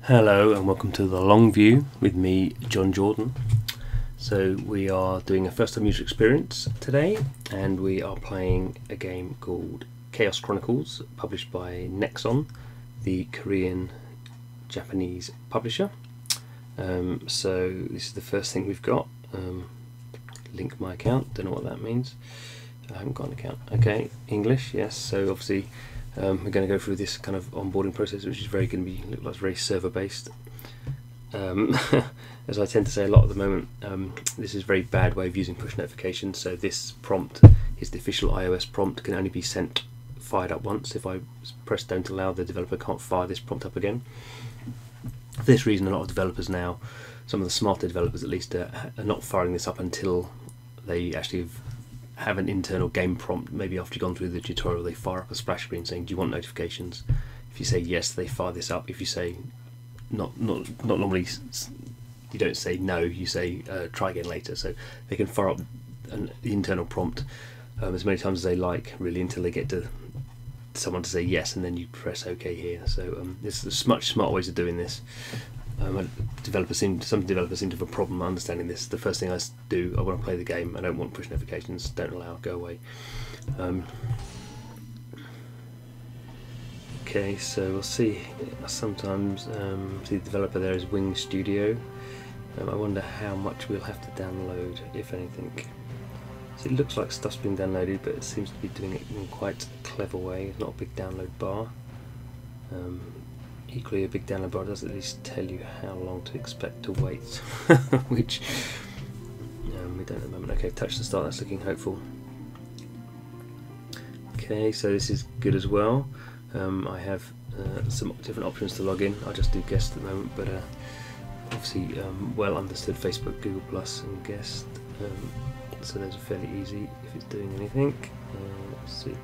Hello and welcome to the long view with me, Jon Jordan. So we are doing a first time user experience today, and we are playing a game called Chaos Chronicles, published by Nexon, the Korean Japanese publisher. So this is the first thing we've got. Link my account, don't know what that means. I haven't got an account. Okay, English, yes. So obviously we're going to go through this kind of onboarding process, which is look like very server based. As I tend to say a lot at the moment, this is a very bad way of using push notifications. So this prompt is the official iOS prompt, can only be fired up once. If I press don't allow, the developer can't fire this prompt up again. For this reason, a lot of developers now, some of the smarter developers at least, are not firing this up until they actually have an internal game prompt. Maybe after you've gone through the tutorial, they fire up a splash screen saying, do you want notifications? If you say yes, they fire this up. If you say not normally, you don't say no, you say try again later. So they can fire up the internal prompt as many times as they like, really, until they get to someone to say yes, and then you press OK here. So there's much smart ways of doing this. Some developers seem to have a problem understanding this. The first thing I do, I want to play the game. I don't want push notifications. Don't allow. Go away. Okay, so we'll see. Sometimes the developer there is Wing Studio. I wonder how much we'll have to download, if anything. So it looks like stuff's been downloaded, but it seems to be doing it in quite a clever way. It's not a big download bar. Equally, a big download bar does at least tell you how long to expect to wait, which we don't at the moment. Okay, touch to start, that's looking hopeful. Okay, so this is good as well. I have some different options to log in. I just do guest at the moment, but obviously well understood Facebook, Google Plus and guest. So those are fairly easy if it's doing anything. Let's see.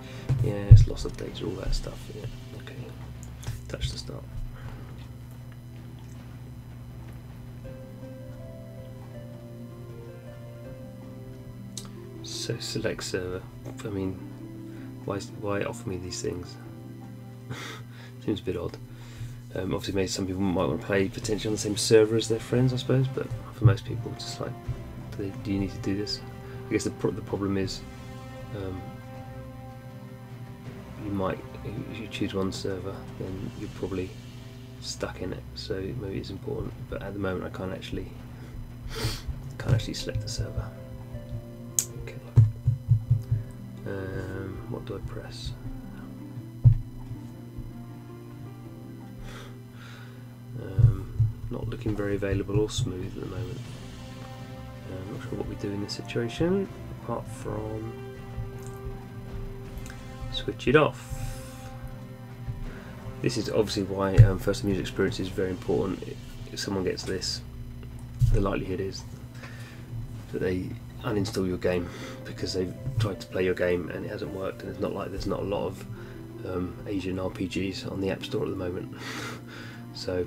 Yes, loss of data, all that stuff. Yeah. Okay. Touch to start. So select server. I mean, why offer me these things? Seems a bit odd. Obviously, maybe some people might want to play potentially on the same server as their friends, I suppose. But for most people, just like, do you need to do this? I guess the problem is, you might, if you choose one server, then you're probably stuck in it. So maybe it's important. But at the moment, I can't actually select the server. Okay. What do I press? Not looking very available or smooth at the moment. I'm not sure what we do in this situation, apart from switch it off. This is obviously why first time user experience is very important. If someone gets this, the likelihood is that they uninstall your game because they've tried to play your game and it hasn't worked, and it's not like there's not a lot of Asian RPGs on the App Store at the moment. So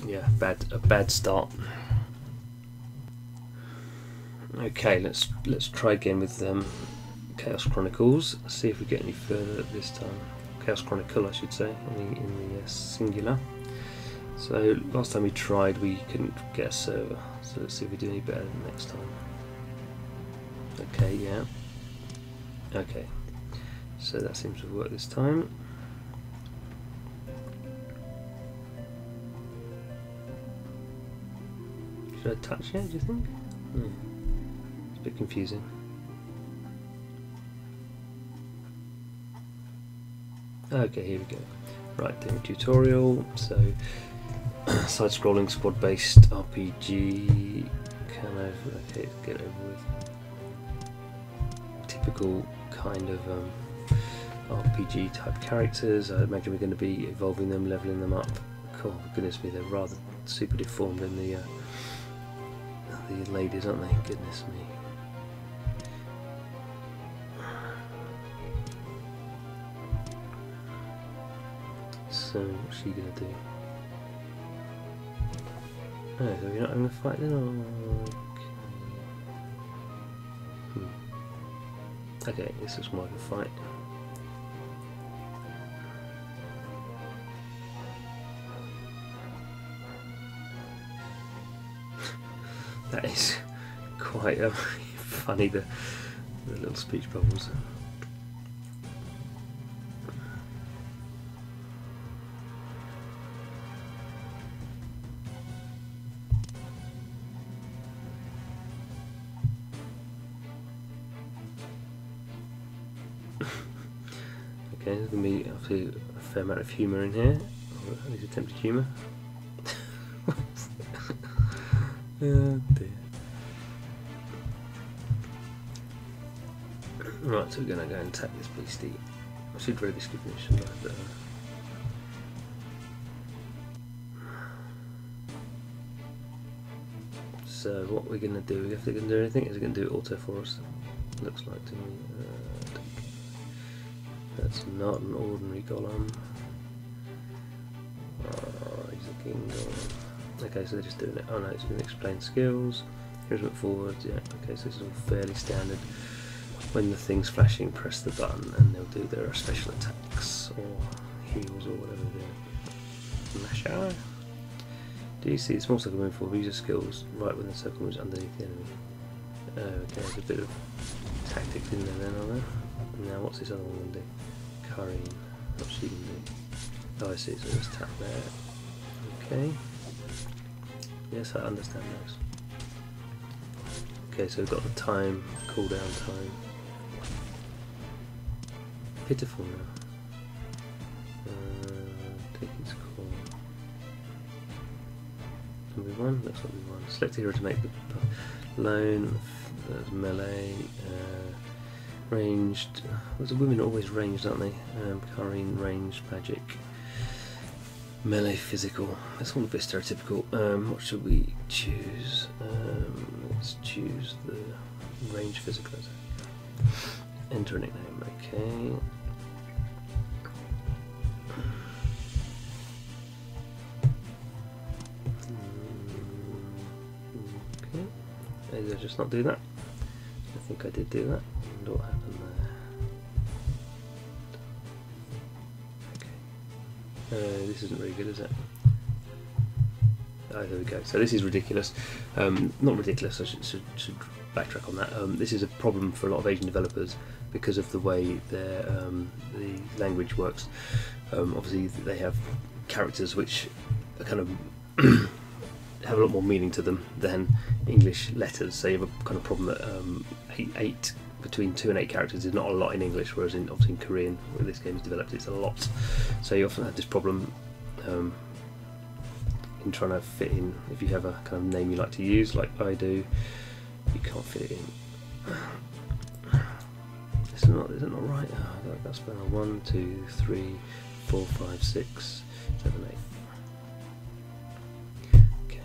yeah, a bad start. Okay, let's try again with Chaos Chronicles. See if we get any further this time. Chaos Chronicle, I should say, in the singular. So last time we tried, we couldn't get a server. So let's see if we do any better next time. Okay, yeah. Okay, so that seems to have worked this time. Should I touch it, do you think? It's a bit confusing. Okay, here we go. Right, doing a tutorial. So, side-scrolling, squad-based RPG, kind of. Okay, let's get over with. Typical kind of RPG type characters. I imagine we're going to be evolving them, leveling them up. Oh, goodness me, they're rather super deformed in the ladies, aren't they? Goodness me. So, what's she gonna do? Oh, so you're not having a fight then? Okay, this is more like a fight. That is quite funny, the little speech bubbles. Okay, there's going to be obviously a fair amount of humour in here, or at least attempted humour. Oh dear. Right, so we're going to go and attack this beastie. I should really skip this, shouldn't I? But, so what we're going to do, if they're going to do anything, is it going to do it auto for us? Looks like to me. That's not an ordinary golem. He's a king golem. Okay, so they're just doing it. Oh no, it's going to explain skills. Here's what forward. Yeah. Okay, so this is all fairly standard. When the thing's flashing, press the button, and they'll do their special attacks or heals or whatever they do. Masher. Do you see the small circle moving forward? Use your skills right when the circle moves underneath the enemy. Okay, there's a bit of tactics in there then, are there? Now, what's this other one going to do? Karine. What's she going to do? Oh, I see, so just tap there. Okay. Yes, I understand those. Okay, so we've got the time, cooldown time. Pitiful now. Take its call. Have we won? Looks like we won. Select a hero to make the lone, melee, ranged. Well, the women are always ranged, aren't they? Karine, ranged, magic. Melee, physical. That's all a bit stereotypical. What should we choose? Let's choose the range physical. Enter a nickname. Okay. Okay. Did I just not do that? I think I did do that. And what happened there? Okay. This isn't very good, is it? Oh, there we go. So this is ridiculous. Not ridiculous, I should backtrack on that. This is a problem for a lot of Asian developers because of the way their the language works. Obviously they have characters which are kind of have a lot more meaning to them than English letters. So you have a kind of problem that between 2 and 8 characters is not a lot in English, whereas obviously in Korean, where this game is developed, it's a lot. So you often have this problem in trying to fit in. If you have a kind of name you like to use, like I do, you can't fit it in. Is it not right? Oh, I've got to spell 1, 2, 3, 4, 5, 6, 7, 8. Okay.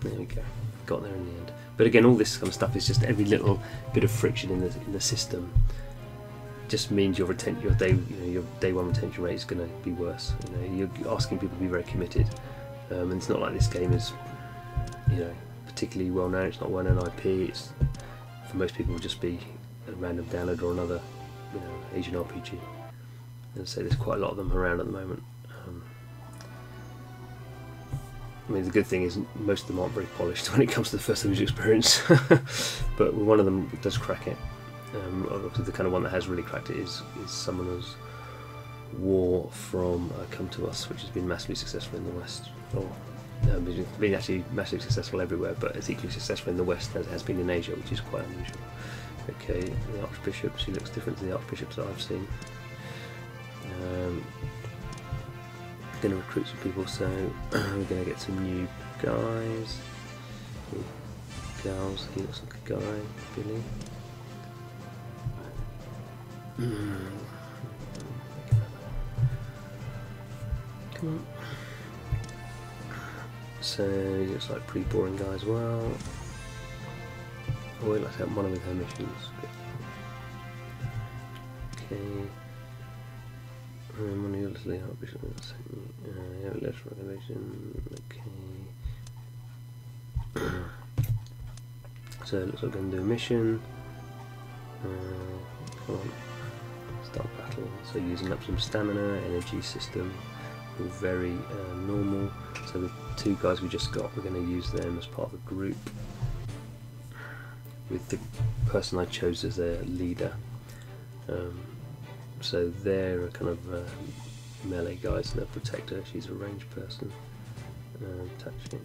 There we go. Got there in the end. But again, all this kind of stuff is just every little bit of friction in the system. Just means your day 1 retention rate is going to be worse. You're asking people to be very committed, and it's not like this game is, particularly well known. It's not well known IP. It's for most people will just be a random download or another, Asian RPG. And so there's quite a lot of them around at the moment. The good thing is most of them aren't very polished when it comes to the first user experience, but one of them does crack it. Obviously the kind of one that has really cracked it is Summoner's War from Come To Us, which has been massively successful in the West. It's been actually massively successful everywhere, but it's equally successful in the West as it has been in Asia, which is quite unusual. Okay, the Archbishop, she looks different to the Archbishops that I've seen. Going to recruit some people, so we're going to get some new guys. Girls, he looks like a guy, Billy. Come on. So he looks like a pretty boring guy as well. Oh, we'd like to help one with her missions. Okay. Money, obviously, Archbishop. Yeah, less regulation. Okay. So it looks like we're going to do a mission. Come on. Start battle. So using up some stamina, energy system, all very normal. So the two guys we just got, we're going to use them as part of a group with the person I chose as their leader. So they're a kind of melee guys and a protector. She's a ranged person. Touching.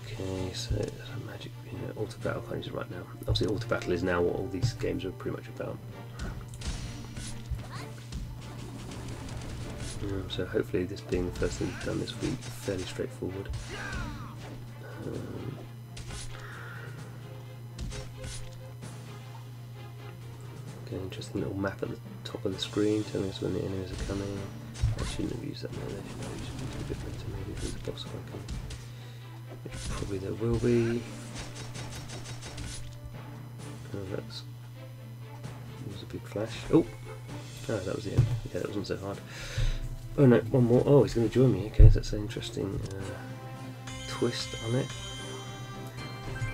Okay, so there's a magic, auto battle, can't use it right now. Obviously auto battle is now what all these games are pretty much about. So hopefully this being the first thing we've done this week, fairly straightforward. Okay, interesting little map at the top of the screen telling us when the enemies are coming. I shouldn't have used that now, I should have used it a bit later, maybe if there's a boss fight coming. Which probably there will be. Oh, that was a big flash. Oh, that was the end. Okay, that wasn't so hard. Oh no, one more. Oh, he's going to join me. Okay, that's an interesting twist on it.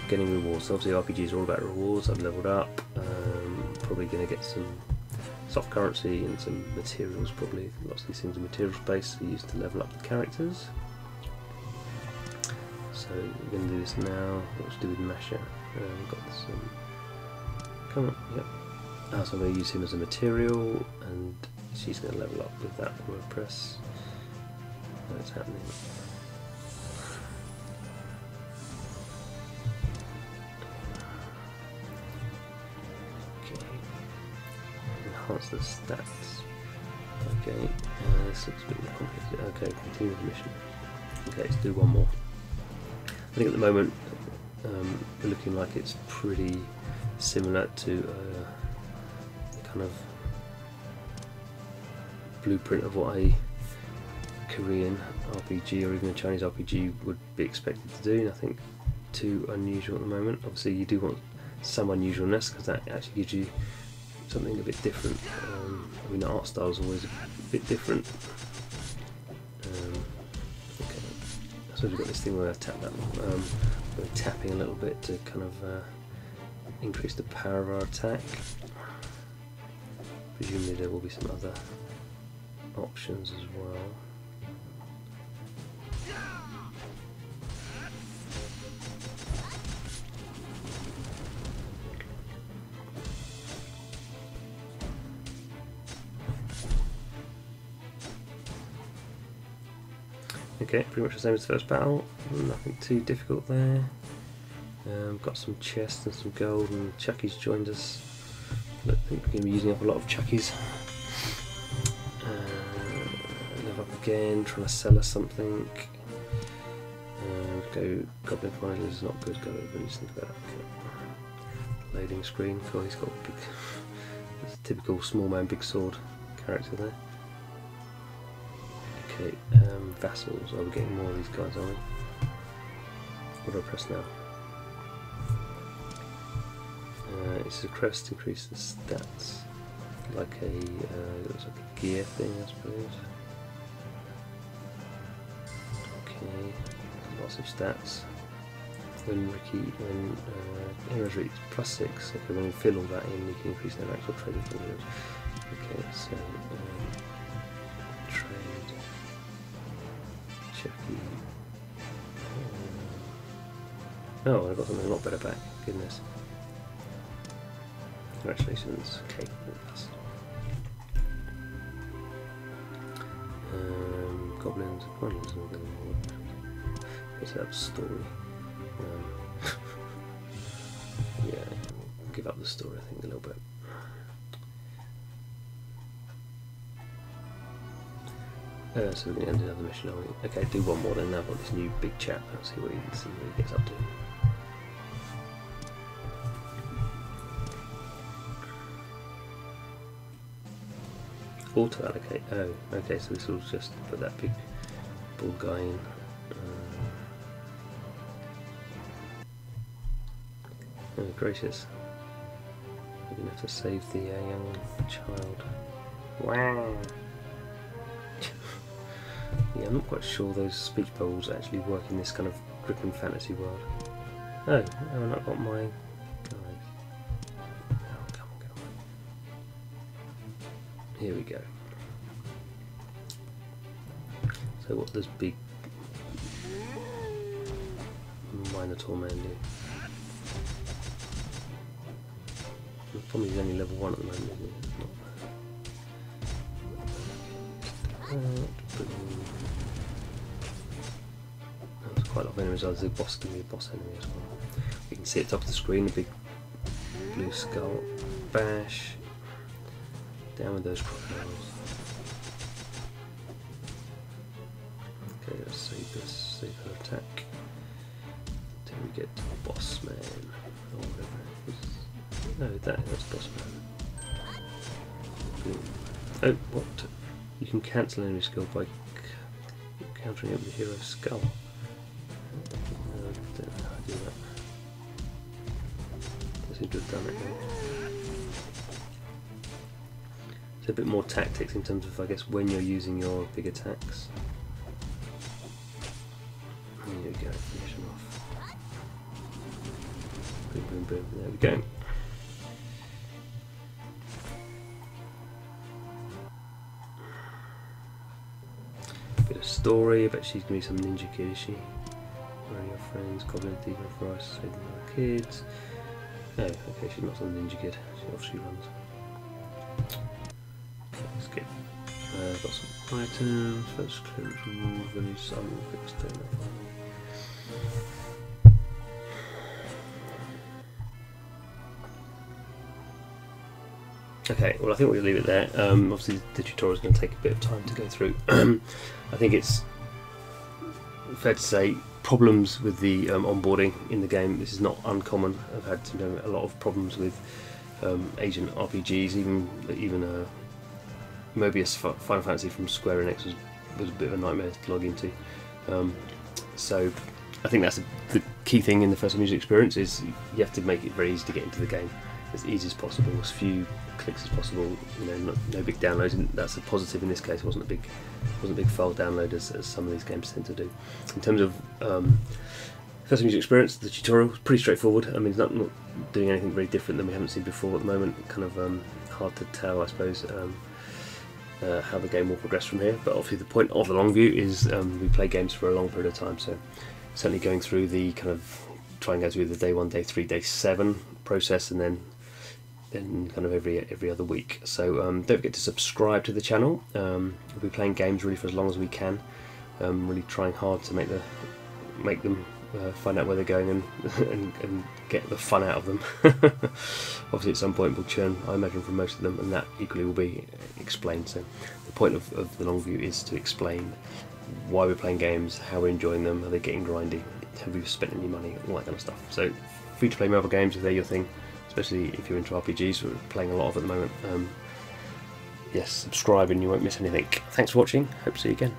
Getting rewards. So obviously RPGs are all about rewards. I've leveled up. Probably going to get some soft currency and some materials. Probably lots of these things are materials based, so used to level up the characters. So we're going to do this now. What to do with Masha? Got some. Come on. Yep. So I'm going to use him as a material, and she's going to level up with that WordPress. That's happening. Okay. Enhance the stats. Okay. This looks a bit more complicated. Okay, continue the mission. Okay, let's do one more. I think at the moment we're looking like it's pretty similar to kind of blueprint of what a Korean RPG or even a Chinese RPG would be expected to do. Nothing too unusual at the moment. Obviously you do want some unusualness because that actually gives you something a bit different. I mean the art style is always a bit different. Okay, so we've got this thing where I tap that one. We're tapping a little bit to kind of increase the power of our attack. Presumably there will be some other options as well. Okay, pretty much the same as the first battle. Nothing too difficult there. Got some chests and some gold, and Chucky's joined us. I think we're going to be using up a lot of Chuckies. Live up again, trying to sell us something. Go Goblin Chronicle is not good, go over and just think about that. Okay. Loading screen, cool, he's got a big, it's a typical small man, big sword character there. Okay, vassals, oh, we're getting more of these guys, aren't we? What do I press now? It's a crest, increase the stats, like a looks like a gear thing, I suppose. Okay, lots of stats. When heroes reach +6, okay, when you fill all that in, you can increase their actual trading for heroes. Okay, so trade, Chucky. Oh, I got something a lot better back. Goodness. Congratulations. Okay, that's goblins, goblins, what's that story? Yeah, give up the story, I think, a little bit. So we're going to end another mission, are we? Okay, do one more then. Now I've got this new big chap. Let's see what he gets up to. Auto allocate. Oh, okay, so this will just put that big bull guy in. Oh, gracious. We're going to have to save the young child. Wow! Yeah, I'm not quite sure those speech bubbles actually work in this kind of gripping fantasy world. Oh, I've not got my guy. Oh, come on, get away. Here we go. So what does big Minotaur man do? Probably he's only level 1 at the moment, isn't he? There's quite a lot of enemies. The boss can be a boss enemy as well. You can see at the top of the screen a big blue skull. Bash. Down with those crocodiles. Okay, let's save this. Save her attack. Till we get to the boss man. Or whatever it is. No, that's boss man. Oh, what? You can cancel enemy skill by countering it with the hero's skull. I don't know how to do that. I seem to have done it now. So a bit more tactics in terms of, I guess, when you're using your big attacks. There we go, finish them off. Boom, boom, boom. There we go. Bit of story. I bet she's going to be some ninja kid, is she? Where are your friends? Goblin, thief, and forest, saving the kids. Oh, okay, she's not some ninja kid. She runs. Let's skip. Got some items. First clearance rules. Village summon. Quick stone. Okay, well I think we'll leave it there. Obviously the tutorial is going to take a bit of time to go through. I think it's fair to say problems with the onboarding in the game. This is not uncommon. I've had a lot of problems with Asian RPGs, even Mobius Final Fantasy from Square Enix was a bit of a nightmare to log into. So I think that's the key thing in the first time user experience, is you have to make it very easy to get into the game, as easy as possible, as few clicks as possible. No big downloads. And that's a positive in this case. It wasn't a big file download as some of these games tend to do. In terms of first time user experience, the tutorial is pretty straightforward. I mean, it's not doing anything very different than we haven't seen before at the moment. Kind of hard to tell, I suppose, how the game will progress from here. But obviously the point of the long view is we play games for a long period of time. So certainly going through the kind of try and go through the day 1, day 3, day 7 process, and then kind of every other week. So don't forget to subscribe to the channel. We'll be playing games really for as long as we can. Really trying hard to make them find out where they're going and get the fun out of them. Obviously at some point we'll churn, I imagine, from most of them, and that equally will be explained. So the point of the long view is to explain why we're playing games, how we're enjoying them, are they getting grindy, have we spent any money, all that kind of stuff. So free to play mobile games if they're your thing, especially if you're into RPGs, we're playing a lot of at the moment. Yes, subscribe and you won't miss anything. Thanks for watching, hope to see you again.